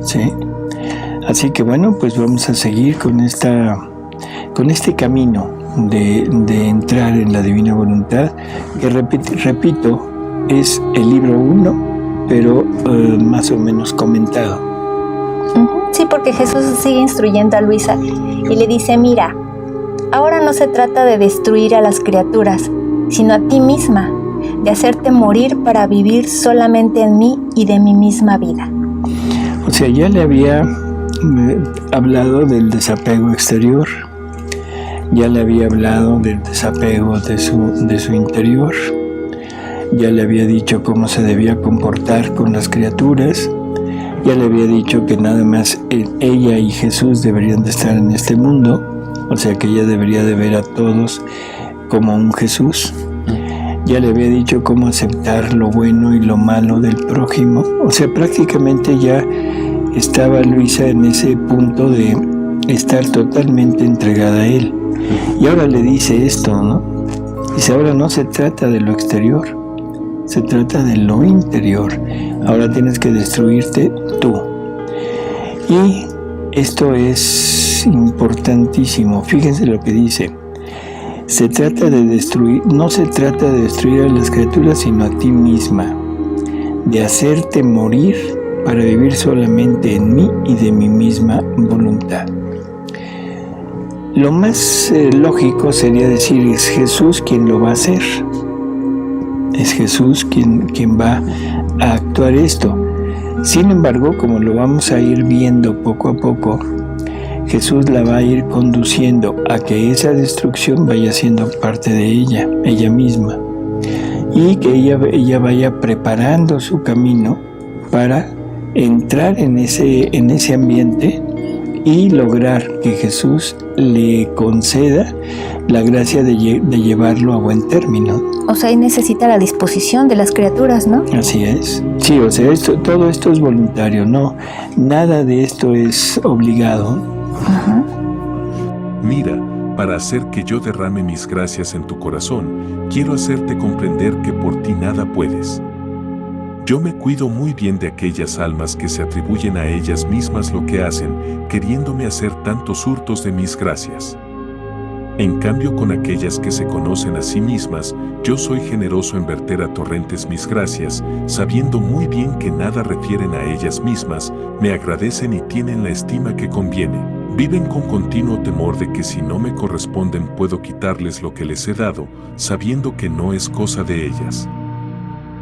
¿sí? Así que bueno, pues vamos a seguir con este camino de entrar en la divina voluntad, que repito, es el libro 1, pero más o menos comentado. Sí, porque Jesús sigue instruyendo a Luisa y le dice, mira, ahora no se trata de destruir a las criaturas, sino a ti misma, de hacerte morir para vivir solamente en mí y de mi misma vida. O sea, ya le había hablado del desapego exterior, ya le había hablado del desapego de su interior, ya le había dicho cómo se debía comportar con las criaturas, ya le había dicho que nada más ella y Jesús deberían de estar en este mundo, o sea que ella debería de ver a todos como un Jesús. Ya le había dicho cómo aceptar lo bueno y lo malo del prójimo. O sea, prácticamente ya estaba Luisa en ese punto de estar totalmente entregada a él. Y ahora le dice esto, ¿no? Dice, ahora no se trata de lo exterior, se trata de lo interior. Ahora tienes que destruirte tú. Y esto es importantísimo. Fíjense lo que dice. Se trata de destruir, no se trata de destruir a las criaturas, sino a ti misma, de hacerte morir para vivir solamente en mí y de mi misma voluntad. Lo más lógico sería decir, es Jesús quien lo va a hacer. Es Jesús quien va a actuar esto. Sin embargo, como lo vamos a ir viendo poco a poco, Jesús la va a ir conduciendo a que esa destrucción vaya siendo parte de ella misma, y que ella vaya preparando su camino para entrar en ese ambiente y lograr que Jesús le conceda la gracia de llevarlo a buen término. O sea, él necesita la disposición de las criaturas, ¿no? Así es. Sí, o sea, todo esto es voluntario, ¿no? Nada de esto es obligado. Mira, para hacer que yo derrame mis gracias en tu corazón, quiero hacerte comprender que por ti nada puedes. Yo me cuido muy bien de aquellas almas que se atribuyen a ellas mismas lo que hacen, queriéndome hacer tantos hurtos de mis gracias. En cambio, con aquellas que se conocen a sí mismas, yo soy generoso en verter a torrentes mis gracias, sabiendo muy bien que nada refieren a ellas mismas, me agradecen y tienen la estima que conviene. Viven con continuo temor de que si no me corresponden puedo quitarles lo que les he dado, sabiendo que no es cosa de ellas.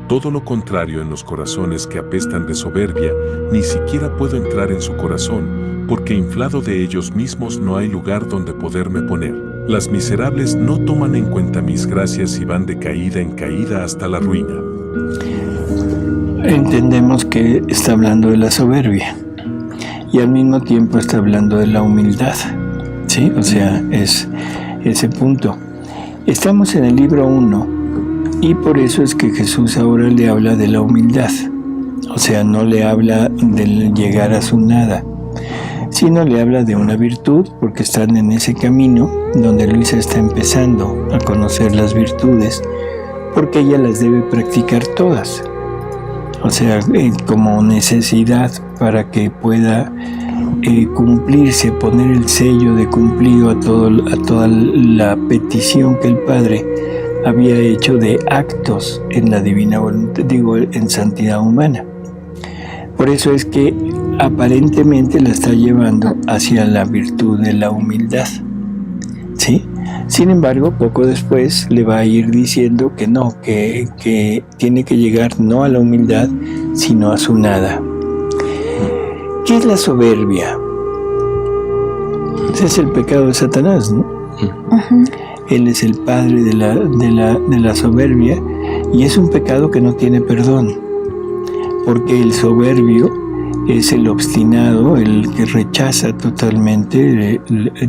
Todo lo contrario en los corazones que apestan de soberbia, ni siquiera puedo entrar en su corazón, porque inflado de ellos mismos no hay lugar donde poderme poner. Las miserables no toman en cuenta mis gracias y van de caída en caída hasta la ruina. Entendemos que está hablando de la soberbia y al mismo tiempo está hablando de la humildad, ¿sí? O sea, es ese punto. Estamos en el libro 1 y por eso es que Jesús ahora le habla de la humildad. O sea, no le habla del llegar a su nada, sino le habla de una virtud, porque están en ese camino donde Luisa está empezando a conocer las virtudes, porque ella las debe practicar todas. O sea, como necesidad para que pueda cumplirse, poner el sello de cumplido a toda la petición que el Padre había hecho de actos en la divina voluntad, en santidad humana. Por eso es que aparentemente la está llevando hacia la virtud de la humildad, ¿sí? Sin embargo, poco después le va a ir diciendo que no, que tiene que llegar no a la humildad, sino a su nada. ¿Qué es la soberbia? Ese es el pecado de Satanás, ¿no? Él es el padre de la soberbia, y es un pecado que no tiene perdón, porque el soberbio es el obstinado, el que rechaza totalmente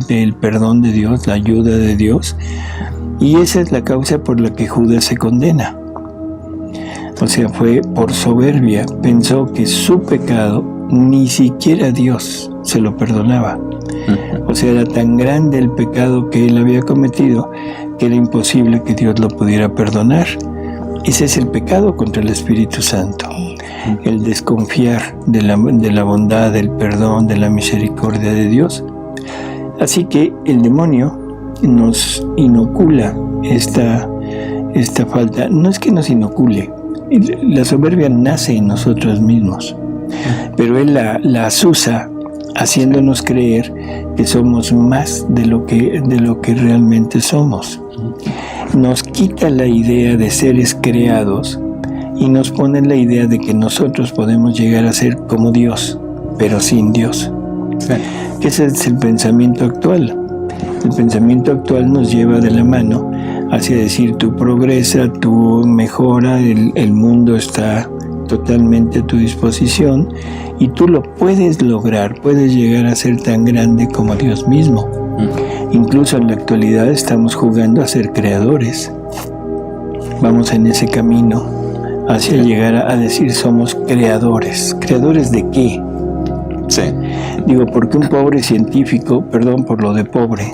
el perdón de Dios, la ayuda de Dios, y esa es la causa por la que Judas se condena. O sea, fue por soberbia, pensó que su pecado ni siquiera Dios se lo perdonaba. O sea, era tan grande el pecado que él había cometido que era imposible que Dios lo pudiera perdonar. Ese es el pecado contra el Espíritu Santo. El desconfiar de la bondad, del perdón, de la misericordia de Dios. Así que el demonio nos inocula esta falta. No es que nos inocule, la soberbia nace en nosotros mismos, pero él la asusa, haciéndonos creer que somos más de lo que realmente somos. Nos quita la idea de seres creados y nos pone la idea de que nosotros podemos llegar a ser como Dios, pero sin Dios. Sí. Ese es el pensamiento actual. El pensamiento actual nos lleva de la mano hacia decir: tú progresa, tú mejora, el mundo está totalmente a tu disposición y tú lo puedes lograr, puedes llegar a ser tan grande como Dios mismo. Incluso en la actualidad estamos jugando a ser creadores. Vamos en ese camino hacia llegar a decir: somos creadores. ¿Creadores de qué? Sí. Digo, porque un pobre científico, perdón por lo de pobre,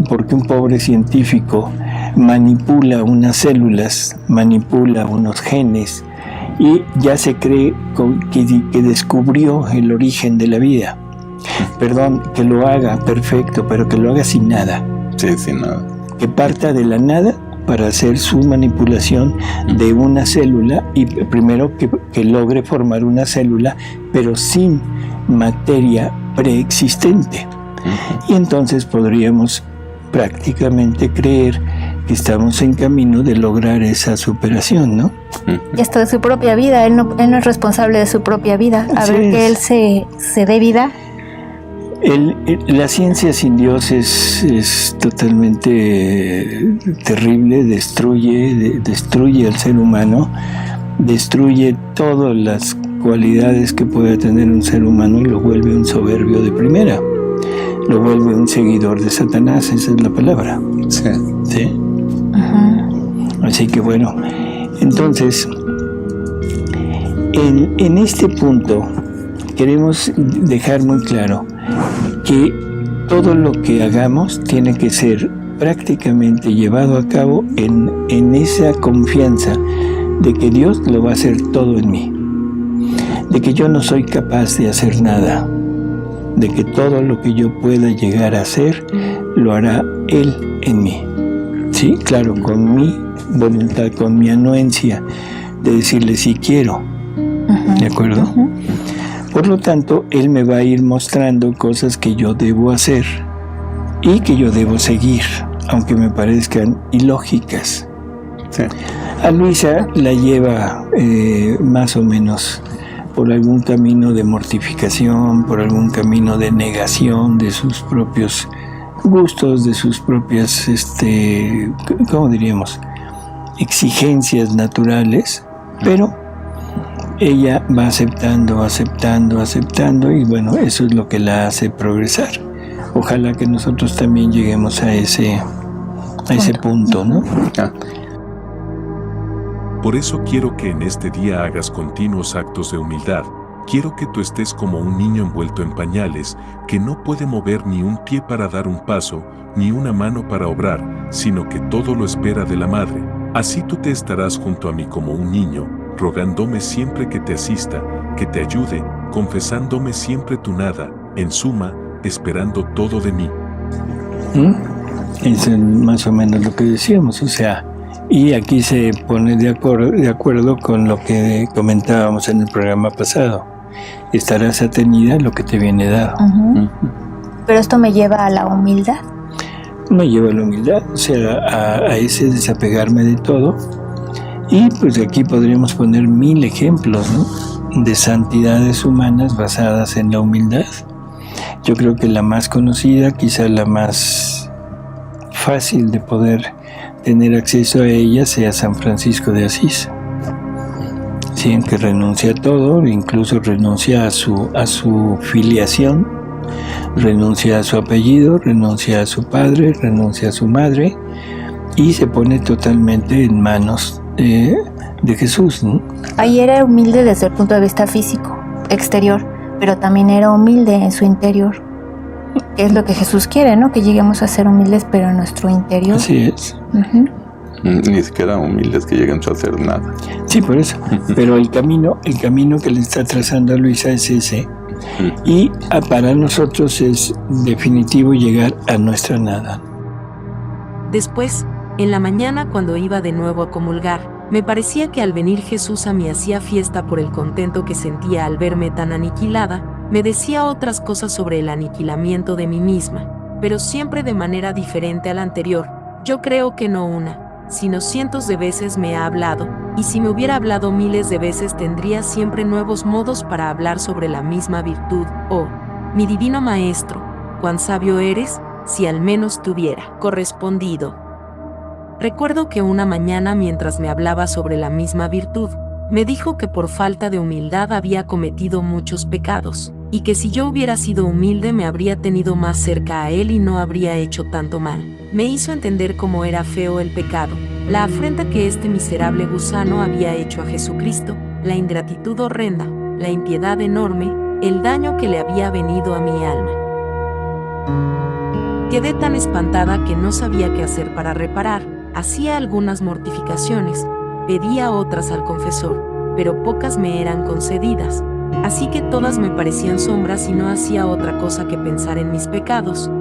porque un pobre científico manipula unas células, manipula unos genes y ya se cree que descubrió el origen de la vida. Perdón, que lo haga perfecto, pero que lo haga sin nada. Sí, sin nada. Que parta de la nada para hacer su manipulación de una célula y primero que logre formar una célula, pero sin materia preexistente. Y entonces podríamos prácticamente creer que estamos en camino de lograr esa superación, ¿no? Y hasta de su propia vida, él no es responsable de su propia vida. A ver que él se dé vida. La ciencia sin Dios es totalmente terrible, destruye al ser humano, destruye todas las cualidades que puede tener un ser humano y lo vuelve un soberbio de primera, lo vuelve un seguidor de Satanás, esa es la palabra. Sí. ¿Sí? Uh-huh. Así que bueno, entonces, en este punto queremos dejar muy claro que todo lo que hagamos tiene que ser prácticamente llevado a cabo en esa confianza de que Dios lo va a hacer todo en mí, de que yo no soy capaz de hacer nada, de que todo lo que yo pueda llegar a hacer lo hará Él en mí. Sí, claro, con mi voluntad, con mi anuencia de decirle si quiero. ¿De acuerdo? Uh-huh. Por lo tanto, Él me va a ir mostrando cosas que yo debo hacer y que yo debo seguir, aunque me parezcan ilógicas. Sí. A Luisa la lleva más o menos por algún camino de mortificación, por algún camino de negación de sus propios gustos, de sus propias, ¿cómo diríamos?, exigencias naturales, pero ella va aceptando y bueno, eso es lo que la hace progresar. Ojalá que nosotros también lleguemos a ese punto, ¿no? Por eso quiero que en este día hagas continuos actos de humildad. Quiero que tú estés como un niño envuelto en pañales, que no puede mover ni un pie para dar un paso, ni una mano para obrar, sino que todo lo espera de la madre. Así tú te estarás junto a mí como un niño, rogándome siempre que te asista, que te ayude, confesándome siempre tu nada, en suma, esperando todo de mí. Es más o menos lo que decíamos, o sea, y aquí se pone de acuerdo con lo que comentábamos en el programa pasado. Estarás atenida a lo que te viene dado. Uh-huh. Pero esto me lleva a la humildad. Me lleva a la humildad, o sea, a ese desapegarme de todo. Y pues aquí podríamos poner 1000 ejemplos, ¿no?, de santidades humanas basadas en la humildad. Yo creo que la más conocida, quizá la más fácil de poder tener acceso a ella, sea San Francisco de Asís. Sí, que renuncia a todo, incluso renuncia a su filiación, renuncia a su apellido, renuncia a su padre, renuncia a su madre y se pone totalmente en manos de Jesús, ¿no? Ahí era humilde desde el punto de vista físico, exterior, pero también era humilde en su interior, que es lo que Jesús quiere, ¿no? Que lleguemos a ser humildes, pero en nuestro interior. Así es. Uh-huh. Ni siquiera humildes que lleguen a hacer nada. Sí, por eso. Pero el camino que le está trazando a Luisa es ese. Y para nosotros es definitivo llegar a nuestra nada. Después, en la mañana cuando iba de nuevo a comulgar, me parecía que al venir Jesús a mí hacía fiesta por el contento que sentía al verme tan aniquilada, me decía otras cosas sobre el aniquilamiento de mí misma, pero siempre de manera diferente a la anterior. Yo creo que no una, sino cientos de veces me ha hablado, y si me hubiera hablado miles de veces tendría siempre nuevos modos para hablar sobre la misma virtud. Oh, mi divino Maestro, cuán sabio eres, si al menos te hubiera correspondido. Recuerdo que una mañana mientras me hablaba sobre la misma virtud, me dijo que por falta de humildad había cometido muchos pecados, y que si yo hubiera sido humilde me habría tenido más cerca a él y no habría hecho tanto mal. Me hizo entender cómo era feo el pecado, la afrenta que este miserable gusano había hecho a Jesucristo, la ingratitud horrenda, la impiedad enorme, el daño que le había venido a mi alma. Quedé tan espantada que no sabía qué hacer para reparar. Hacía algunas mortificaciones, pedía otras al confesor, pero pocas me eran concedidas, así que todas me parecían sombras y no hacía otra cosa que pensar en mis pecados.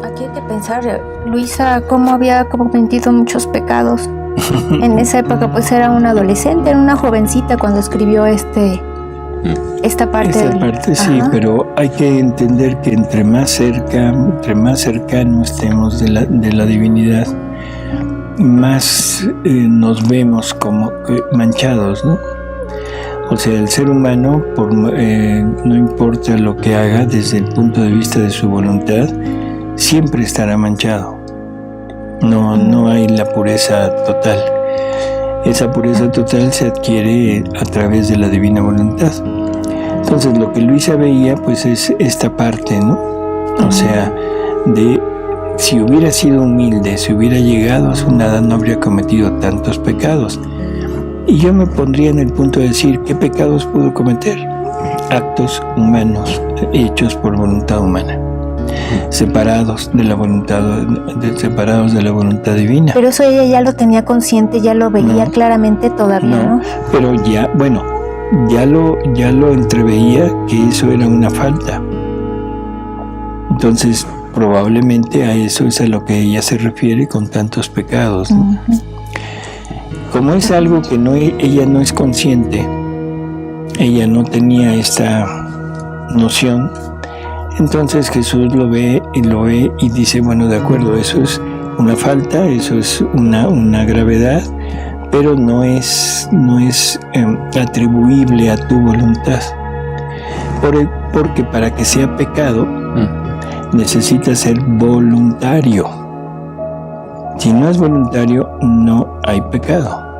Aquí hay que pensar, Luisa, cómo había cometido muchos pecados. En esa época pues era una adolescente, era una jovencita cuando escribió esta parte. Esta parte sí, pero hay que entender que entre más cercano estemos de la divinidad, más nos vemos como manchados, ¿no? O sea, el ser humano, no importa lo que haga desde el punto de vista de su voluntad, siempre estará manchado. No hay la pureza total. Esa pureza total se adquiere a través de la divina voluntad. Entonces, lo que Luisa veía, pues es esta parte, ¿no? O sea, si hubiera sido humilde, si hubiera llegado a su nada, no habría cometido tantos pecados. Y yo me pondría en el punto de decir, ¿qué pecados pudo cometer? Actos humanos, hechos por voluntad humana, separados de la voluntad divina. Pero eso ella ya lo tenía consciente, ya lo veía claramente todavía, ¿no? Pero ya lo entreveía que eso era una falta. Entonces, probablemente a eso es a lo que ella se refiere con tantos pecados, ¿no? Uh-huh. Como es algo que ella no es consciente, ella no tenía esta noción, entonces Jesús lo ve y dice, bueno, de acuerdo, eso es una falta, eso es una gravedad, pero no es atribuible a tu voluntad. Porque para que sea pecado, necesita ser voluntario. Si no es voluntario, no hay pecado.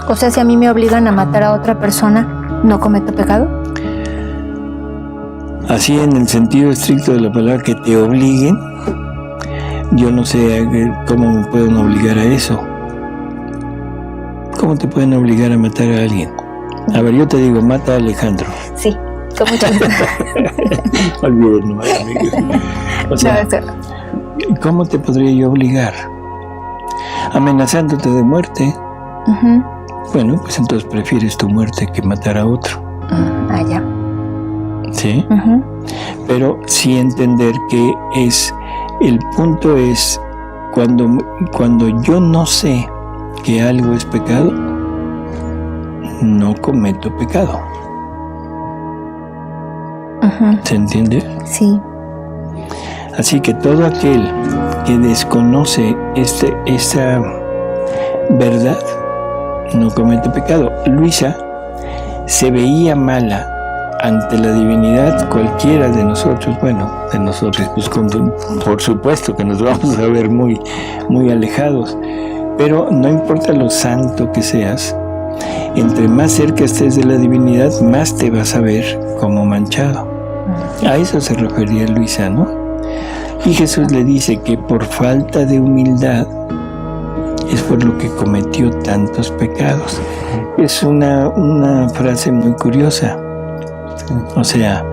O sea, si a mí me obligan a matar a otra persona, ¿no cometo pecado? Así, en el sentido estricto de la palabra, que te obliguen, yo no sé cómo me pueden obligar a eso. ¿Cómo te pueden obligar a matar a alguien? A ver, yo te digo, mata a Alejandro. Sí, con mucho gusto. Olvídate, no, amigo. O sea, ¿cómo te podría yo obligar? Amenazándote de muerte. Uh-huh. Bueno, pues entonces prefieres tu muerte que matar a otro. Ya. ¿Sí? Uh-huh. Pero sí entender que el punto es cuando yo no sé que algo es pecado, no cometo pecado. Uh-huh. ¿Se entiende? Sí. Así que todo aquel que desconoce esta verdad no comete pecado. Luisa se veía mala ante la divinidad, cualquiera de nosotros, pues por supuesto que nos vamos a ver muy, muy alejados, pero no importa lo santo que seas, entre más cerca estés de la divinidad, más te vas a ver como manchado. A eso se refería Luisa, ¿no? Y Jesús le dice que por falta de humildad es por lo que cometió tantos pecados. Es una frase muy curiosa. O sea,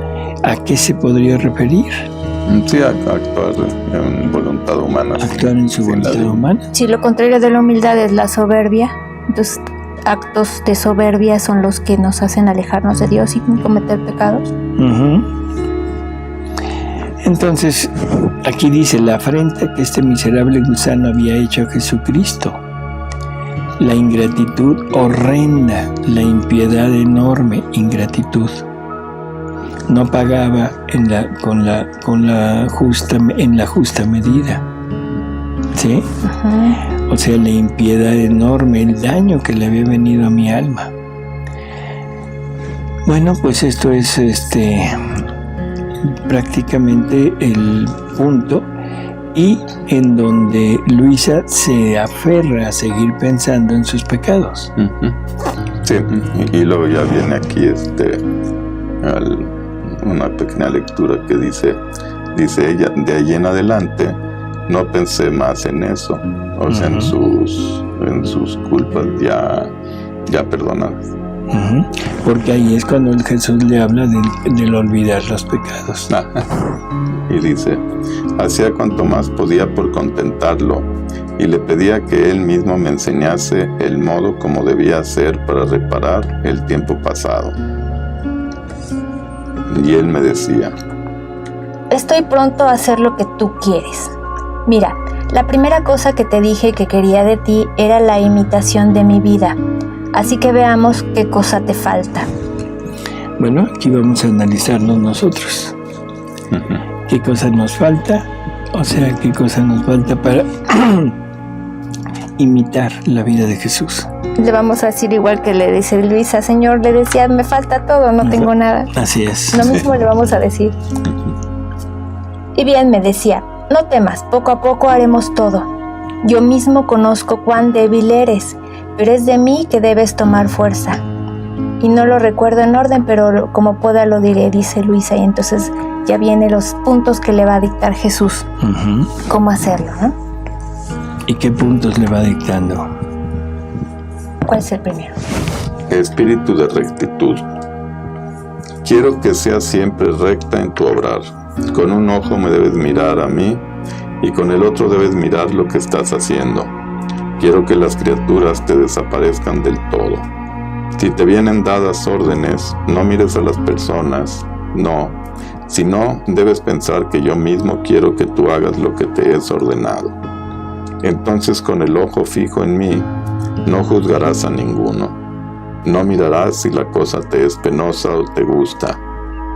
¿a qué se podría referir? Sí, actuar en voluntad humana. Actuar en su voluntad humana. Sí, lo contrario de la humildad es la soberbia. Entonces, actos de soberbia son los que nos hacen alejarnos de Dios y cometer pecados. Entonces, aquí dice la afrenta que este miserable gusano había hecho a Jesucristo. La ingratitud horrenda, la impiedad enorme, ingratitud. No pagaba en la justa medida. ¿Sí? O sea, la impiedad enorme, el daño que le había venido a mi alma. Bueno, pues esto es prácticamente el punto y en donde Luisa se aferra a seguir pensando en sus pecados. Sí, y luego ya viene aquí una pequeña lectura que dice ella, de ahí en adelante no pensé más en eso, o sea, en sus culpas ya perdonadas. Porque ahí es cuando el Jesús le habla del olvidar los pecados. Y dice, hacía cuanto más podía por contentarlo, y le pedía que él mismo me enseñase el modo como debía hacer para reparar el tiempo pasado. Y él me decía, estoy pronto a hacer lo que tú quieres. Mira, la primera cosa que te dije que quería de ti era la imitación de mi vida. Así que veamos qué cosa te falta. Bueno, aquí vamos a analizarnos nosotros. ¿Qué cosa nos falta? O sea, ¿qué cosa nos falta para imitar la vida de Jesús? Le vamos a decir igual que le dice Luisa, Señor, le decía, me falta todo, no tengo nada. Así es. Lo mismo le vamos a decir. Y bien, me decía, no temas, poco a poco haremos todo. Yo mismo conozco cuán débil eres, pero es de mí que debes tomar fuerza. Y no lo recuerdo en orden, pero como pueda lo diré, dice Luisa. Y entonces ya vienen los puntos que le va a dictar Jesús. Cómo hacerlo, ¿no? ¿Y qué puntos le va dictando? ¿Cuál es el primero? Espíritu de rectitud. Quiero que seas siempre recta en tu obrar. Con un ojo me debes mirar a mí y con el otro debes mirar lo que estás haciendo. Quiero que las criaturas te desaparezcan del todo. Si te vienen dadas órdenes, no mires a las personas, no, sino debes pensar que yo mismo quiero que tú hagas lo que te es ordenado. Entonces con el ojo fijo en mí, no juzgarás a ninguno. No mirarás si la cosa te es penosa o te gusta,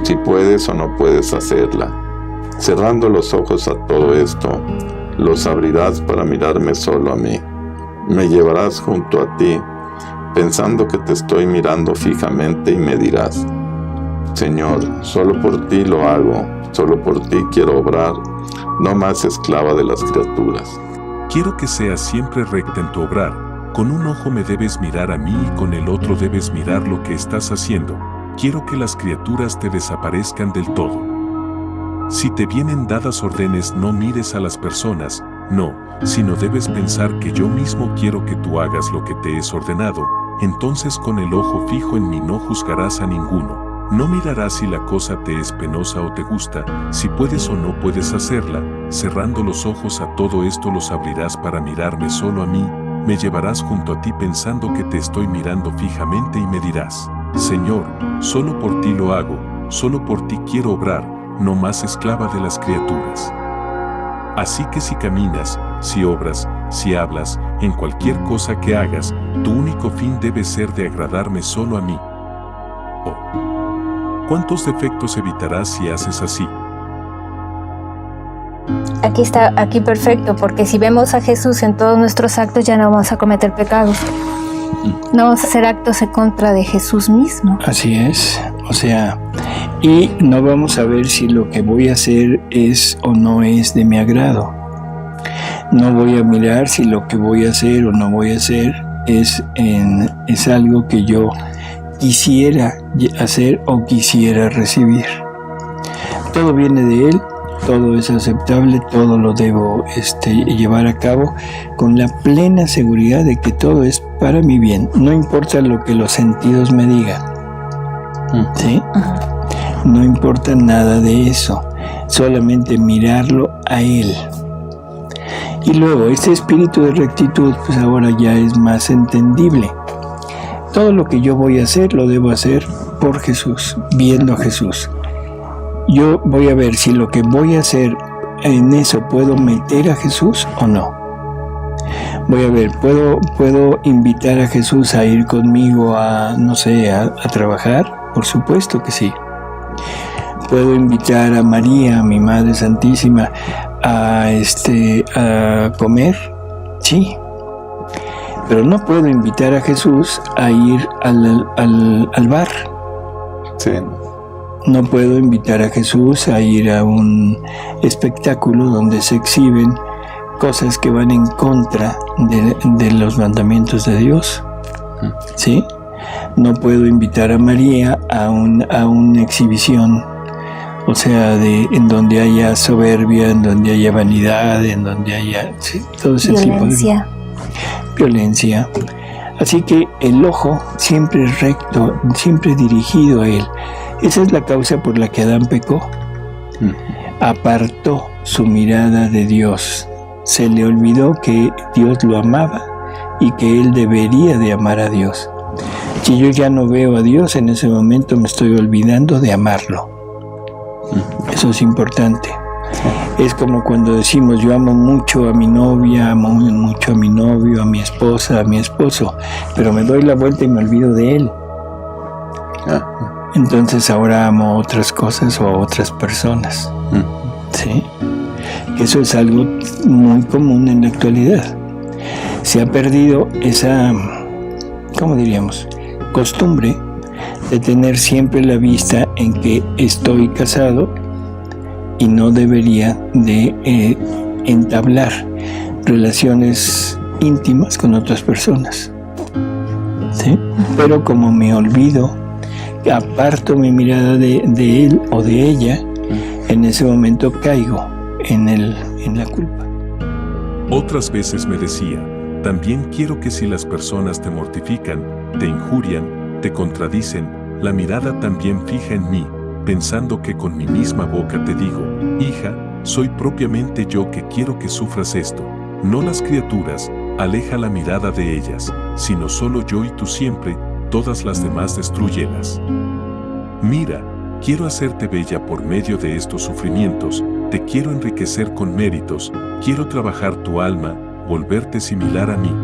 si puedes o no puedes hacerla. Cerrando los ojos a todo esto, los abrirás para mirarme solo a mí. Me llevarás junto a ti, pensando que te estoy mirando fijamente y me dirás, Señor, solo por ti lo hago, solo por ti quiero obrar, no más esclava de las criaturas. Quiero que seas siempre recta en tu obrar. Con un ojo me debes mirar a mí y con el otro debes mirar lo que estás haciendo. Quiero que las criaturas te desaparezcan del todo. Si te vienen dadas órdenes, no mires a las personas, no, sino debes pensar que yo mismo quiero que tú hagas lo que te es ordenado. Entonces con el ojo fijo en mí no juzgarás a ninguno. No mirarás si la cosa te es penosa o te gusta, si puedes o no puedes hacerla. Cerrando los ojos a todo esto los abrirás para mirarme solo a mí. Me llevarás junto a ti pensando que te estoy mirando fijamente y me dirás, Señor, solo por ti lo hago, solo por ti quiero obrar, no más esclava de las criaturas. Así que si caminas, si obras, si hablas, en cualquier cosa que hagas, tu único fin debe ser de agradarme solo a mí. Oh, ¿cuántos defectos evitarás si haces así? Aquí perfecto, porque si vemos a Jesús en todos nuestros actos ya no vamos a cometer pecados. No vamos a hacer actos en contra de Jesús mismo. Así es, o sea, y no vamos a ver si lo que voy a hacer es o no es de mi agrado. No voy a mirar si lo que voy a hacer o no voy a hacer es algo que yo quisiera hacer o quisiera recibir. Todo viene de Él. Todo es aceptable, todo lo debo llevar a cabo con la plena seguridad de que todo es para mi bien. No importa lo que los sentidos me digan. ¿Sí? No importa nada de eso. solamente mirarlo a Él. Y luego, este espíritu de rectitud, pues ahora ya es más entendible. Todo lo que yo voy a hacer, lo debo hacer por Jesús, viendo a Jesús. Yo voy a ver si lo que voy a hacer en eso puedo meter a Jesús o no. Voy a ver, ¿puedo invitar a Jesús a ir conmigo a, no sé, a trabajar? Por supuesto que sí. ¿Puedo invitar a María, mi Madre Santísima, a comer? Sí. Pero no puedo invitar a Jesús a ir al bar. Sí. No puedo invitar a Jesús a ir a un espectáculo donde se exhiben cosas que van en contra de los mandamientos de Dios. ¿Sí? No puedo invitar a María a una exhibición, o sea, en donde haya soberbia, en donde haya vanidad, en donde haya todo ese tipo de violencia. Así que el ojo siempre es recto, siempre dirigido a Él. Esa es la causa por la que Adán pecó. Apartó su mirada de Dios. Se le olvidó que Dios lo amaba y que él debería de amar a Dios. Si yo ya no veo a Dios, en ese momento me estoy olvidando de amarlo. Eso es importante. Es como cuando decimos, yo amo mucho a mi novia, amo mucho a mi novio, a mi esposa, a mi esposo, pero me doy la vuelta y me olvido de él. Entonces ahora amo otras cosas o a otras personas. ¿Sí? Eso es algo muy común en la actualidad. Se ha perdido esa, ¿cómo diríamos?, costumbre de tener siempre la vista en que estoy casado y no debería de entablar relaciones íntimas con otras personas. ¿Sí? Pero como me olvido, aparto mi mirada de él o de ella, en ese momento caigo en la culpa. Otras veces me decía, también quiero que si las personas te mortifican, te injurian, te contradicen, la mirada también fija en mí, pensando que con mi misma boca te digo, hija, soy propiamente yo que quiero que sufras esto, no las criaturas, aleja la mirada de ellas, sino solo yo y tú siempre, todas las demás destrúyelas. Mira, quiero hacerte bella por medio de estos sufrimientos, te quiero enriquecer con méritos, quiero trabajar tu alma, volverte similar a mí.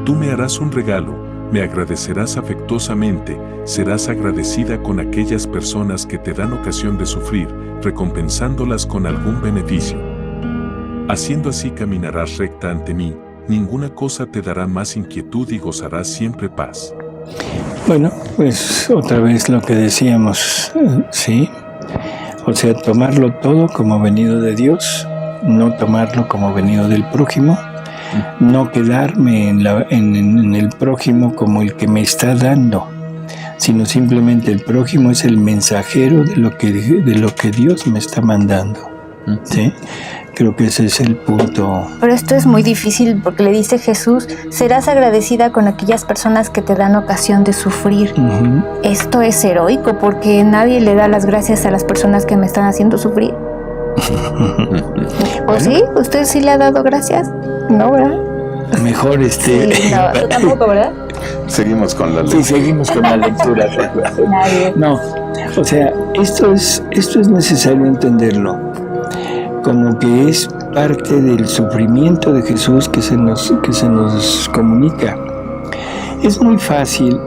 Tú me harás un regalo, me agradecerás afectuosamente, serás agradecida con aquellas personas que te dan ocasión de sufrir, recompensándolas con algún beneficio. Haciendo así caminarás recta ante mí, ninguna cosa te dará más inquietud y gozarás siempre paz. Bueno, pues otra vez lo que decíamos, ¿sí? O sea, tomarlo todo como venido de Dios, no tomarlo como venido del prójimo, no quedarme en el prójimo como el que me está dando, sino simplemente el prójimo es el mensajero de lo que Dios me está mandando. ¿Sí? Creo que ese es el punto. Pero esto es muy difícil porque le dice Jesús, serás agradecida con aquellas personas que te dan ocasión de sufrir. Esto es heroico porque nadie le da las gracias a las personas que me están haciendo sufrir. ¿O sí? ¿Usted sí le ha dado gracias? No, ¿verdad? Mejor Sí, no, tú tampoco, ¿verdad? Seguimos con la lectura. Sí, seguimos con la lectura. No, o sea, esto es necesario entenderlo como que es parte del sufrimiento de Jesús que se nos comunica. Es muy fácil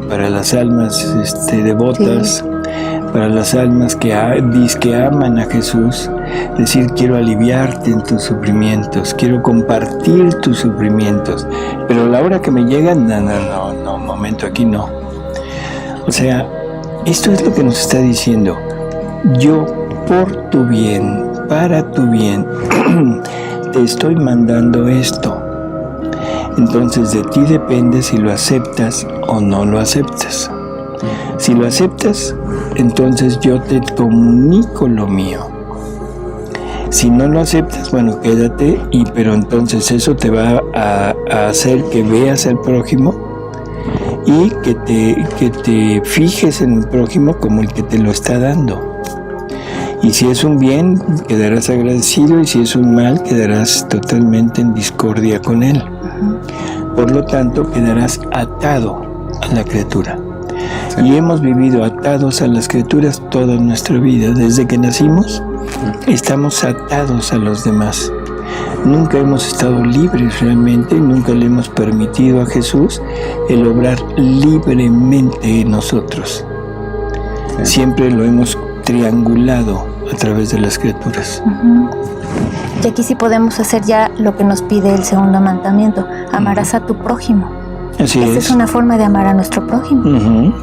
para las almas devotas, para las almas que aman a Jesús, decir quiero aliviarte en tus sufrimientos, quiero compartir tus sufrimientos, pero a la hora que me llegan, no, momento, aquí no. O sea, esto es lo que nos está diciendo. Yo, por tu bien, para tu bien, te estoy mandando esto. Entonces de ti depende si lo aceptas o no lo aceptas. Si lo aceptas, entonces yo te comunico lo mío. Si no lo aceptas, bueno, quédate, pero entonces eso te va a hacer que veas al prójimo y que te fijes en el prójimo como el que te lo está dando. Y si es un bien, quedarás agradecido, y si es un mal, quedarás totalmente en discordia con él. Por lo tanto, quedarás atado a la criatura. Y hemos vivido atados a las criaturas toda nuestra vida. Desde que nacimos, estamos atados a los demás. Nunca hemos estado libres realmente, nunca le hemos permitido a Jesús el obrar libremente en nosotros. Siempre lo hemos triangulado a través de las criaturas. Y aquí sí podemos hacer ya lo que nos pide el segundo mandamiento: amarás a tu prójimo. Así Esa es una forma de amar a nuestro prójimo.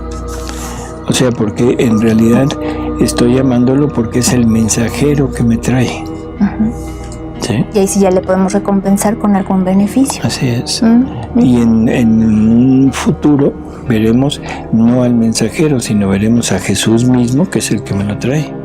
O sea, porque en realidad estoy amándolo porque es el mensajero que me trae. ¿Sí? Y ahí sí ya le podemos recompensar con algún beneficio. Así es. Y en un futuro veremos no al mensajero, sino veremos a Jesús mismo, que es el que me lo trae.